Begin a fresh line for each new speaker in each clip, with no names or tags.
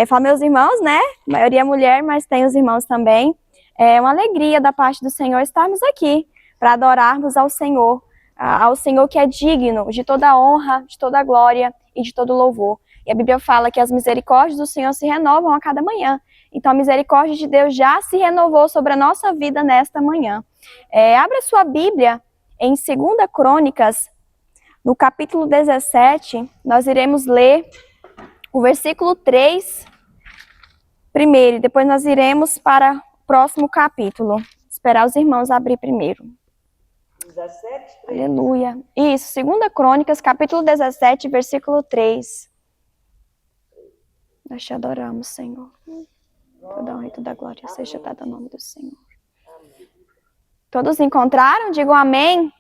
Fala meus irmãos, né? A maioria é mulher, mas tem os irmãos também. É uma alegria da parte do Senhor estarmos aqui para adorarmos ao Senhor que é digno de toda honra, de toda glória e de todo louvor. E a Bíblia fala que as misericórdias do Senhor se renovam a cada manhã. Então a misericórdia de Deus já se renovou sobre a nossa vida nesta manhã. Abra sua Bíblia em 2 Crônicas, no capítulo 17, nós iremos ler o versículo 3 primeiro, e depois nós iremos para o próximo capítulo. Esperar os irmãos abrir primeiro.
17, 3.
Aleluia. Isso, 2 Crônicas, capítulo 17, versículo 3. Nós te adoramos, Senhor. Toda honra e toda glória seja dada ao nome do Senhor. Todos encontraram? Digam amém.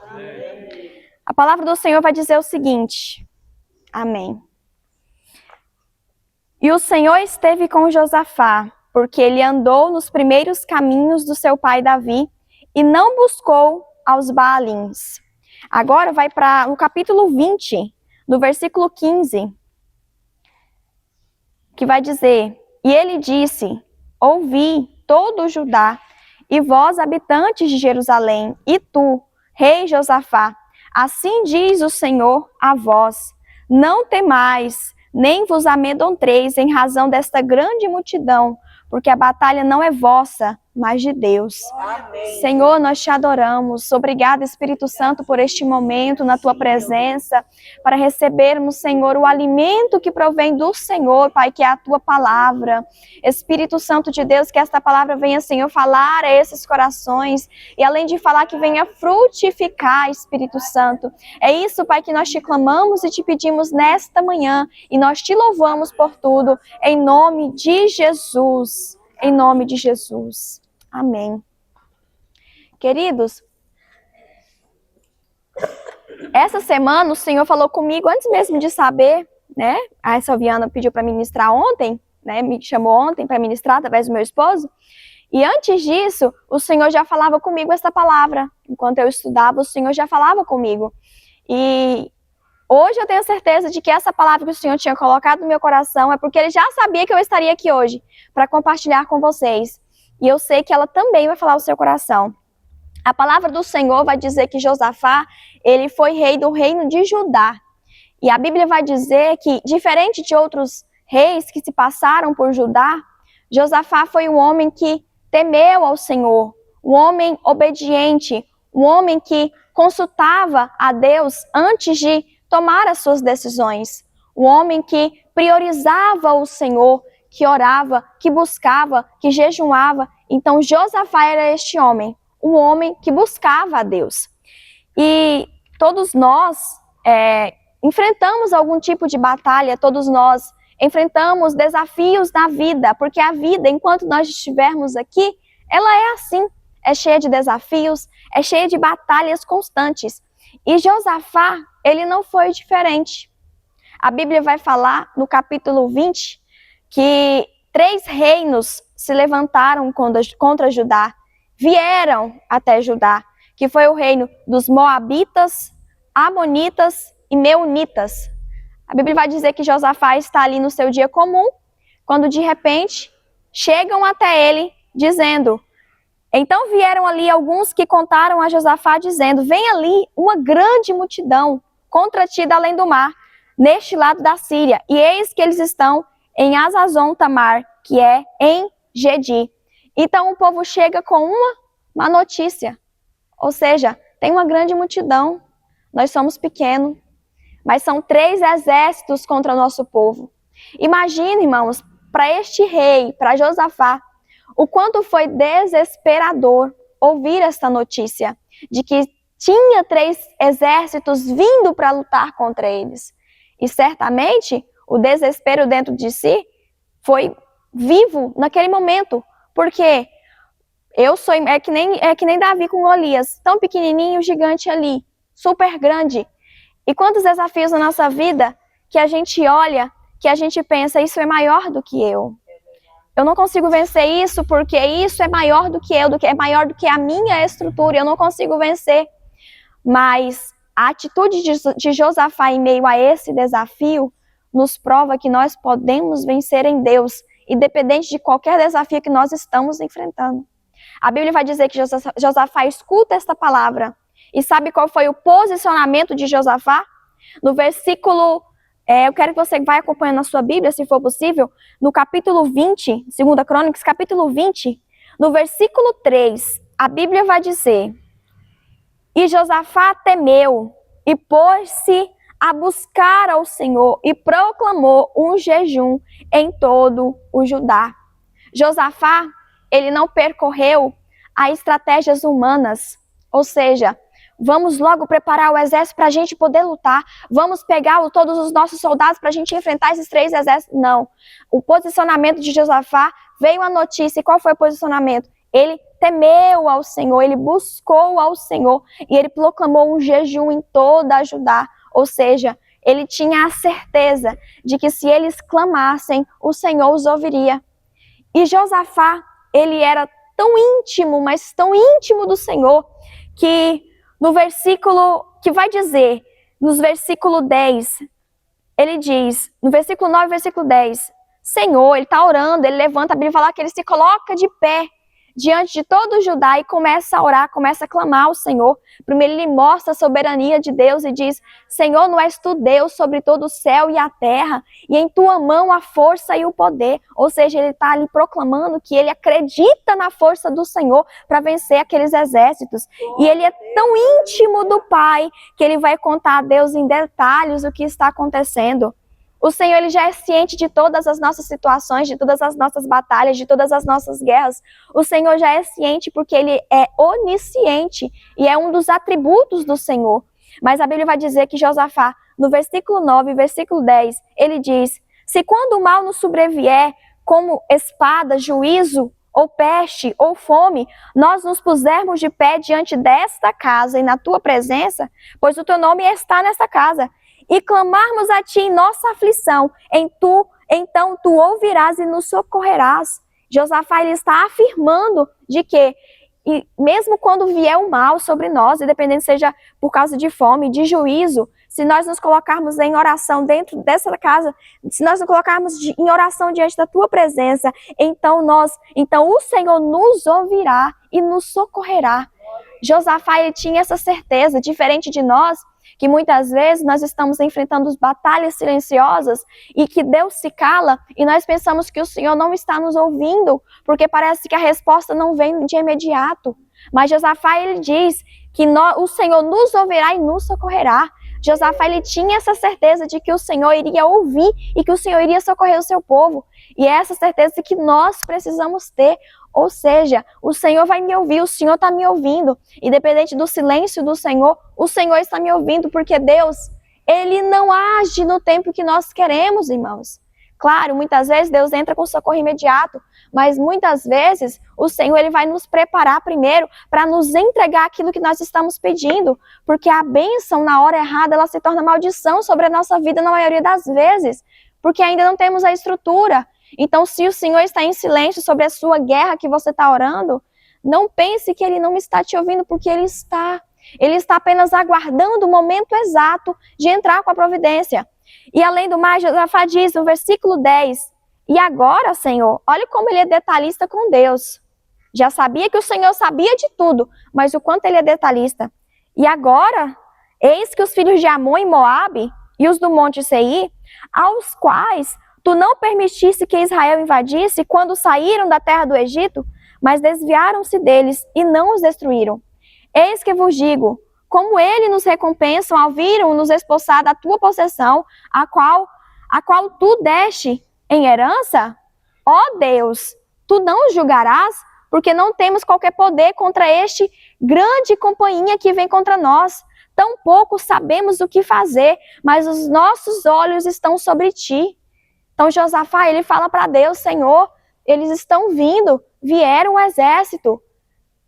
Amém.
A palavra do Senhor vai dizer o seguinte. Amém. E o Senhor esteve com Josafá, porque ele andou nos primeiros caminhos do seu pai Davi e não buscou aos Baalins. Agora vai para o capítulo 20, no versículo 15, que vai dizer: E ele disse, ouvi todo o Judá, e vós, habitantes de Jerusalém, e tu, rei Josafá, assim diz o Senhor a vós, não temais, nem vos amedronteis em razão desta grande multidão, porque a batalha não é vossa, mas de Deus.
Amém.
Senhor, nós te adoramos. Obrigada, Espírito Santo, por este momento na tua presença, para recebermos, Senhor, o alimento que provém do Senhor, Pai, que é a tua palavra. Espírito Santo de Deus, que esta palavra venha, Senhor, falar a esses corações, e além de falar, que venha frutificar, Espírito Santo. É isso, Pai, que nós te clamamos e te pedimos nesta manhã, e nós te louvamos por tudo, em nome de Jesus. Em nome de Jesus. Amém. Queridos, essa semana o Senhor falou comigo antes mesmo de saber, né? A Salviana pediu para ministrar ontem, né? Me chamou ontem para ministrar através do meu esposo. E antes disso, o Senhor já falava comigo essa palavra. Enquanto eu estudava, o Senhor já falava comigo. E hoje eu tenho certeza de que essa palavra que o Senhor tinha colocado no meu coração é porque Ele já sabia que eu estaria aqui hoje para compartilhar com vocês. E eu sei que ela também vai falar ao seu coração. A palavra do Senhor vai dizer que Josafá, ele foi rei do reino de Judá. E a Bíblia vai dizer que, diferente de outros reis que se passaram por Judá, Josafá foi um homem que temeu ao Senhor, um homem obediente, um homem que consultava a Deus antes de tomar as suas decisões. Um homem que priorizava o Senhor, que orava, que buscava, que jejuava. Então Josafá era este homem, um homem que buscava a Deus. E todos nós enfrentamos algum tipo de batalha, todos nós enfrentamos desafios na vida, porque a vida, enquanto nós estivermos aqui, ela é assim, é cheia de desafios, é cheia de batalhas constantes. E Josafá, ele não foi diferente. A Bíblia vai falar no capítulo 20 que 3 reinos se levantaram contra Judá, vieram até Judá, que foi o reino dos Moabitas, Amonitas e Meunitas. A Bíblia vai dizer que Josafá está ali no seu dia comum, quando de repente chegam até ele dizendo... Então vieram ali alguns que contaram a Josafá dizendo, vem ali uma grande multidão contra ti da além do mar, neste lado da Síria, e eis que eles estão em Azazon Tamar, que é em Gedi. Então o povo chega com uma notícia, ou seja, tem uma grande multidão, nós somos pequenos, mas são 3 exércitos contra o nosso povo. Imagine, irmãos, para este rei, para Josafá, o quanto foi desesperador ouvir esta notícia de que tinha 3 exércitos vindo para lutar contra eles. E certamente o desespero dentro de si foi vivo naquele momento, porque é que nem Davi com Golias, tão pequenininho, gigante ali, super grande. E quantos desafios na nossa vida que a gente olha, que a gente pensa, isso é maior do que eu. Eu não consigo vencer isso porque isso é maior do que eu, é maior do que a minha estrutura, eu não consigo vencer. Mas a atitude de Josafá em meio a esse desafio nos prova que nós podemos vencer em Deus, independente de qualquer desafio que nós estamos enfrentando. A Bíblia vai dizer que Josafá escuta esta palavra. E sabe qual foi o posicionamento de Josafá? No versículo, eu quero que você vá acompanhando na sua Bíblia, se for possível, no capítulo 20, 2 Crônicas, capítulo 20, no versículo 3, a Bíblia vai dizer: e Josafá temeu e pôs-se a buscar ao Senhor e proclamou um jejum em todo o Judá. Josafá, ele não percorreu a estratégias humanas, ou seja, vamos logo preparar o exército para a gente poder lutar, vamos pegar todos os nossos soldados para a gente enfrentar esses 3 exércitos. Não, o posicionamento de Josafá, veio a notícia, e qual foi o posicionamento? Ele temeu ao Senhor, ele buscou ao Senhor e ele proclamou um jejum em toda a Judá. Ou seja, ele tinha a certeza de que se eles clamassem, o Senhor os ouviria. E Josafá, ele era tão íntimo, mas tão íntimo do Senhor, que no versículo que vai dizer, no versículo 10, ele diz, no versículo 9 e versículo 10, Senhor, ele está orando, ele levanta a Bíblia e fala que ele se coloca de pé diante de todo o Judá e começa a orar, começa a clamar ao Senhor. Primeiro ele mostra a soberania de Deus e diz: Senhor, não és tu Deus sobre todo o céu e a terra, e em tua mão a força e o poder. Ou seja, ele está ali proclamando que ele acredita na força do Senhor para vencer aqueles exércitos. E ele é tão íntimo do Pai que ele vai contar a Deus em detalhes o que está acontecendo. O Senhor, ele já é ciente de todas as nossas situações, de todas as nossas batalhas, de todas as nossas guerras. O Senhor já é ciente porque ele é onisciente e é um dos atributos do Senhor. Mas a Bíblia vai dizer que Josafá, no versículo 9 e versículo 10, ele diz: se quando o mal nos sobrevier, como espada, juízo, ou peste, ou fome, nós nos pusermos de pé diante desta casa e na tua presença, pois o teu nome está nesta casa, e clamarmos a ti em nossa aflição, então tu ouvirás e nos socorrerás. Josafá, ele está afirmando de que, e mesmo quando vier o mal sobre nós, independente seja por causa de fome, de juízo, se nós nos colocarmos em oração dentro dessa casa, se nós nos colocarmos em oração diante da tua presença, então o Senhor nos ouvirá e nos socorrerá. Josafá, ele tinha essa certeza, diferente de nós, que muitas vezes nós estamos enfrentando batalhas silenciosas e que Deus se cala e nós pensamos que o Senhor não está nos ouvindo, porque parece que a resposta não vem de imediato. Mas Josafá, ele diz que o Senhor nos ouvirá e nos socorrerá. Josafá, ele tinha essa certeza de que o Senhor iria ouvir e que o Senhor iria socorrer o seu povo. E é essa certeza que nós precisamos ter. Ou seja, o Senhor vai me ouvir, o Senhor está me ouvindo. Independente do silêncio do Senhor, o Senhor está me ouvindo, porque Deus, ele não age no tempo que nós queremos, irmãos. Claro, muitas vezes Deus entra com socorro imediato, mas muitas vezes o Senhor, ele vai nos preparar primeiro para nos entregar aquilo que nós estamos pedindo, porque a bênção na hora errada, ela se torna maldição sobre a nossa vida na maioria das vezes, porque ainda não temos a estrutura. Então, se o Senhor está em silêncio sobre a sua guerra que você está orando, não pense que ele não está te ouvindo, porque ele está. Ele está apenas aguardando o momento exato de entrar com a providência. E além do mais, Josafá diz no versículo 10, e agora, Senhor, olha como ele é detalhista com Deus. Já sabia que o Senhor sabia de tudo, mas o quanto ele é detalhista. E agora, eis que os filhos de Amon e Moabe e os do monte Seir, aos quais tu não permitiste que Israel invadisse quando saíram da terra do Egito, mas desviaram-se deles e não os destruíram. Eis que vos digo, como ele nos recompensam ao virem-nos expulsar da tua possessão, a qual tu deste em herança? Ó Deus, tu não os julgarás, porque não temos qualquer poder contra este grande companhia que vem contra nós. Tampouco sabemos o que fazer, mas os nossos olhos estão sobre ti. Então Josafá, ele fala para Deus: Senhor, eles estão vindo, vieram o exército.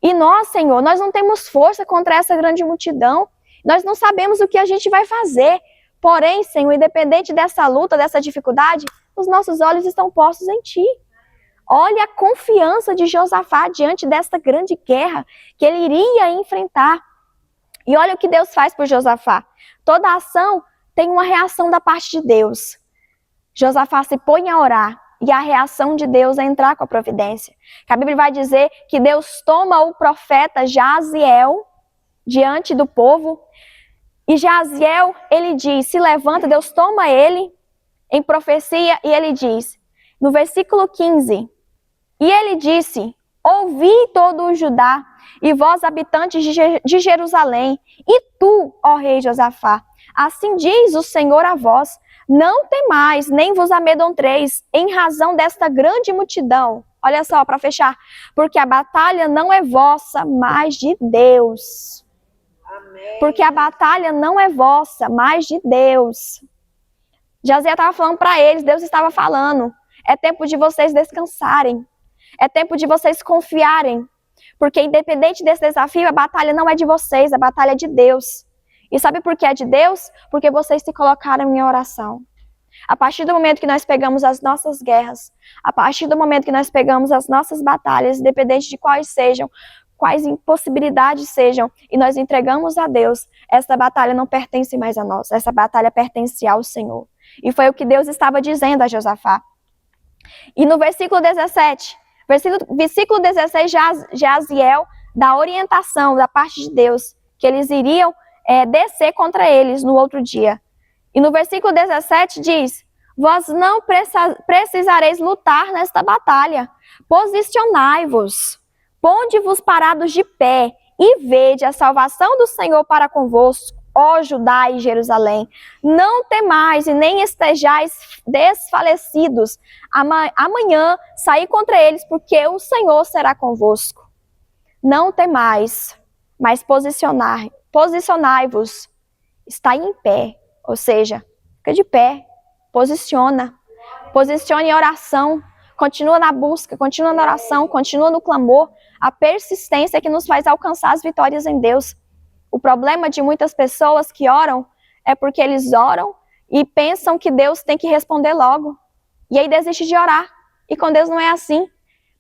E nós, Senhor, nós não temos força contra essa grande multidão. Nós não sabemos o que a gente vai fazer. Porém, Senhor, independente dessa luta, dessa dificuldade, os nossos olhos estão postos em ti. Olha a confiança de Josafá diante desta grande guerra que ele iria enfrentar. E olha o que Deus faz por Josafá. Toda ação tem uma reação da parte de Deus. Josafá se põe a orar e a reação de Deus é entrar com a providência. Que a Bíblia vai dizer que Deus toma o profeta Jaziel diante do povo e Jaziel, ele diz, se levanta, Deus toma ele em profecia e ele diz, no versículo 15, e ele disse, ouvi todo o Judá e vós habitantes de Jerusalém, e tu, ó rei Josafá, assim diz o Senhor a vós, não temais, nem vos amedronteis, em razão desta grande multidão. Olha só, para fechar, porque a batalha não é vossa, mas de Deus.
Amém.
Porque a batalha não é vossa, mas de Deus. Jaziel estava falando para eles, Deus estava falando, é tempo de vocês descansarem, é tempo de vocês confiarem, porque independente desse desafio, a batalha não é de vocês, a batalha é de Deus. E sabe por que é de Deus? Porque vocês se colocaram em oração. A partir do momento que nós pegamos as nossas guerras, a partir do momento que nós pegamos as nossas batalhas, independente de quais sejam, quais impossibilidades sejam, e nós entregamos a Deus, essa batalha não pertence mais a nós, essa batalha pertence ao Senhor. E foi o que Deus estava dizendo a Josafá. E no versículo 17, versículo 16, Jaziel dá orientação da parte de Deus, que eles iriam descer contra eles no outro dia. E no versículo 17 diz, vós não precisareis lutar nesta batalha, posicionai-vos, ponde-vos parados de pé, e vede a salvação do Senhor para convosco, ó Judá e Jerusalém. Não temais e nem estejais desfalecidos. Amanhã saí contra eles, porque o Senhor será convosco. Não temais, mas posicionai-vos. Está em pé, ou seja, fica de pé, posiciona em oração, continua na busca, continua na oração, continua no clamor, a persistência que nos faz alcançar as vitórias em Deus. O problema de muitas pessoas que oram é porque eles oram e pensam que Deus tem que responder logo. E aí desiste de orar. E com Deus não é assim.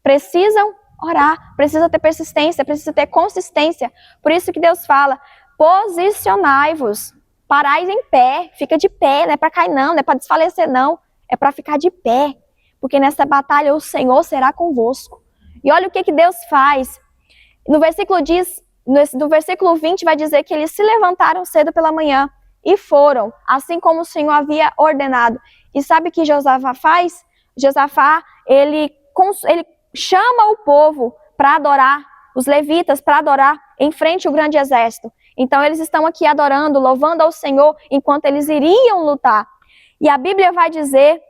Precisam orar, precisa ter persistência, precisa ter consistência. Por isso que Deus fala, posicionai-vos, parais em pé, fica de pé, não é para cair não, não é para desfalecer não, é para ficar de pé. Porque nessa batalha o Senhor será convosco. E olha o que Deus faz. No versículo 20 vai dizer que eles se levantaram cedo pela manhã e foram, assim como o Senhor havia ordenado. E sabe o que Josafá faz? Josafá, ele chama o povo para adorar, os levitas para adorar em frente ao grande exército. Então eles estão aqui adorando, louvando ao Senhor, enquanto eles iriam lutar. E a Bíblia vai dizer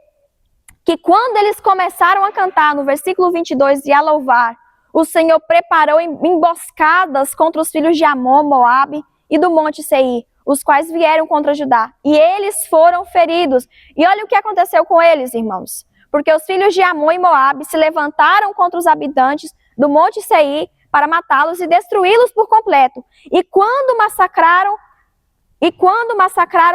que quando eles começaram a cantar, no versículo 22, e a louvar, o Senhor preparou emboscadas contra os filhos de Amon, Moabe e do monte Seir, os quais vieram contra Judá. E eles foram feridos. E olha o que aconteceu com eles, irmãos. Porque os filhos de Amon e Moabe se levantaram contra os habitantes do monte Seir para matá-los e destruí-los por completo. E quando massacraram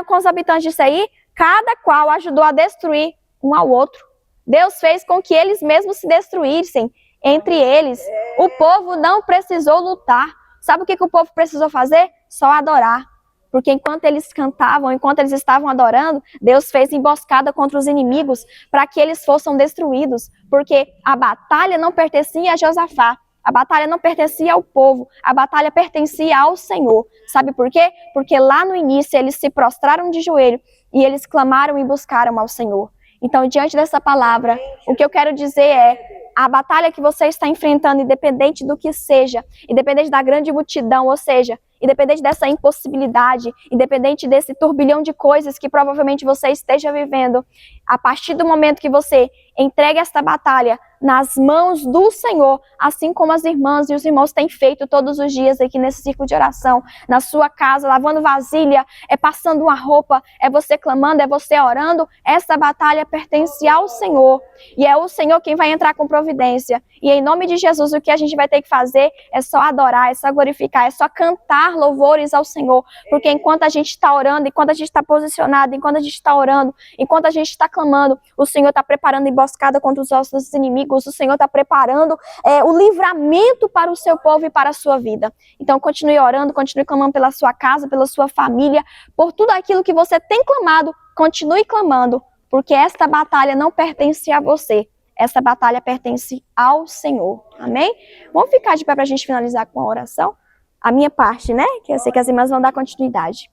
com os habitantes de Seir, cada qual ajudou a destruir um ao outro. Deus fez com que eles mesmos se destruíssem entre eles. O povo não precisou lutar. Sabe o que o povo precisou fazer? Só adorar. Porque enquanto eles cantavam, enquanto eles estavam adorando, Deus fez emboscada contra os inimigos para que eles fossem destruídos. Porque a batalha não pertencia a Josafá. A batalha não pertencia ao povo. A batalha pertencia ao Senhor. Sabe por quê? Porque lá no início eles se prostraram de joelho e eles clamaram e buscaram ao Senhor. Então, diante dessa palavra, o que eu quero dizer é, a batalha que você está enfrentando, independente do que seja, independente da grande multidão, ou seja, independente dessa impossibilidade, independente desse turbilhão de coisas que provavelmente você esteja vivendo, a partir do momento que você entregue esta batalha nas mãos do Senhor, assim como as irmãs e os irmãos têm feito todos os dias aqui nesse círculo de oração, na sua casa, lavando vasilha, passando uma roupa, você clamando, você orando, essa batalha pertence ao Senhor, e é o Senhor quem vai entrar com providência, e em nome de Jesus o que a gente vai ter que fazer é só adorar, é só glorificar, é só cantar louvores ao Senhor, porque enquanto a gente está orando, enquanto a gente está posicionado, enquanto a gente está orando, enquanto a gente está clamando, o Senhor está preparando emboscada contra os nossos inimigos, o Senhor está preparando o livramento para o seu povo e para a sua vida. Então continue orando, continue clamando pela sua casa, pela sua família, por tudo aquilo que você tem clamado, continue clamando, porque esta batalha não pertence a você, esta batalha pertence ao Senhor, amém? Vamos ficar de pé para a gente finalizar com a oração? A minha parte, né? Que eu sei que as irmãs vão dar continuidade.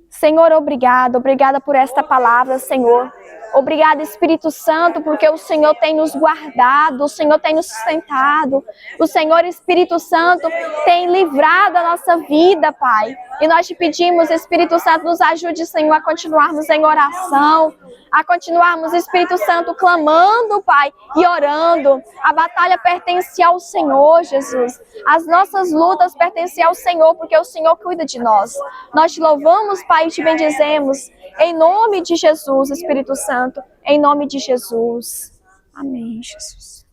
Senhor, obrigada por esta palavra, Senhor. Obrigada, Espírito Santo, porque o Senhor tem nos guardado, o Senhor tem nos sustentado, o Senhor, Espírito Santo, tem livrado a nossa vida, Pai. E nós te pedimos, Espírito Santo, nos ajude, Senhor, a continuarmos em oração, a continuarmos, Espírito Santo, clamando, Pai, e orando. A batalha pertence ao Senhor, Jesus. As nossas lutas pertencem ao Senhor, porque o Senhor cuida de nós. Nós te louvamos, Pai, e te bendizemos. Em nome de Jesus, Espírito Santo. Em nome de Jesus. Amém, Jesus.